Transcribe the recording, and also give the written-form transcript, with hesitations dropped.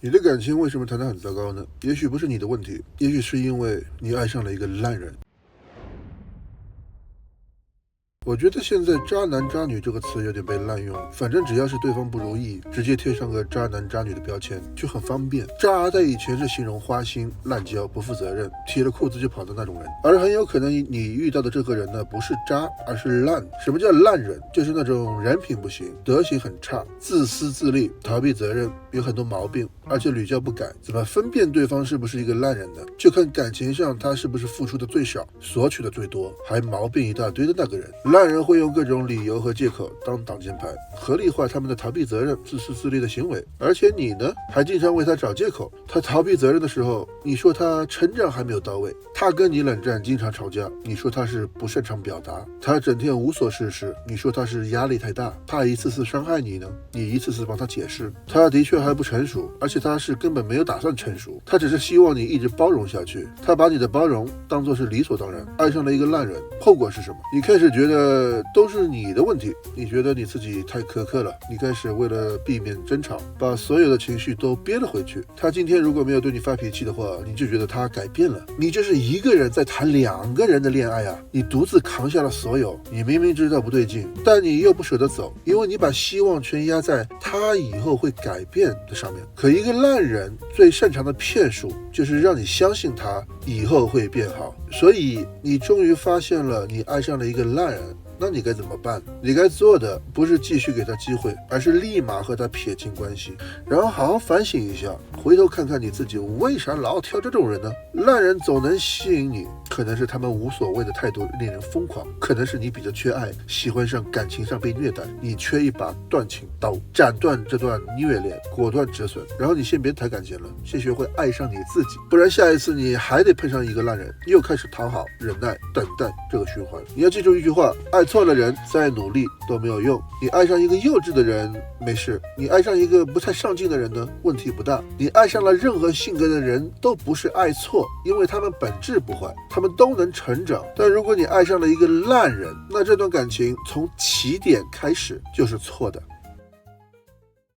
你的感情为什么谈得很糟糕呢？也许不是你的问题，也许是因为你爱上了一个烂人。我觉得现在渣男渣女这个词有点被滥用，反正只要是对方不如意，直接贴上个渣男渣女的标签就很方便。渣在以前是形容花心、滥交、不负责任，提了裤子就跑的那种人，而很有可能你遇到的这个人呢，不是渣，而是烂。什么叫烂人？就是那种人品不行，德行很差，自私自利，逃避责任，有很多毛病，而且屡教不改。怎么分辨对方是不是一个烂人呢？就看感情上他是不是付出的最少，索取的最多，还毛病一大堆的那个人。烂人会用各种理由和借口当挡箭牌，合理化他们的逃避责任、自私自利的行为。而且你呢，还经常为他找借口。他逃避责任的时候，你说他成长还没有到位；他跟你冷战，经常吵架，你说他是不擅长表达；他整天无所事事，你说他是压力太大，怕一次次伤害你呢，你一次次帮他解释。他的确还不成熟，而且他是根本没有打算成熟，他只是希望你一直包容下去。他把你的包容当作是理所当然，爱上了一个烂人，后果是什么？你开始觉得都是你的问题，你觉得你自己太苛刻了，你开始为了避免争吵，把所有的情绪都憋了回去。他今天如果没有对你发脾气的话，你就觉得他改变了。你这是一个人在谈两个人的恋爱啊，你独自扛下了所有。你明明知道不对劲，但你又不舍得走，因为你把希望全压在他以后会改变的上面。可一个烂人最擅长的骗术就是让你相信他以后会变好，所以你终于发现了你爱上了一个烂人。那你该怎么办？你该做的不是继续给他机会，而是立马和他撇清关系，然后好好反省一下，回头看看你自己为啥老挑这种人呢？烂人总能吸引你，可能是他们无所谓的态度令人疯狂，可能是你比较缺爱，喜欢上感情上被虐待，你缺一把断情刀，斩断这段虐恋，果断止损。然后你先别谈感情了，先学会爱上你自己，不然下一次你还得碰上一个烂人，又开始讨好、忍耐、等待这个循环。你要记住一句话，爱错了人再努力都没有用。你爱上一个幼稚的人没事，你爱上一个不太上进的人呢，问题不大。你爱上了任何性格的人都不是爱错，因为他们本质不坏，他们都能成长。但如果你爱上了一个烂人，那这段感情从起点开始就是错的。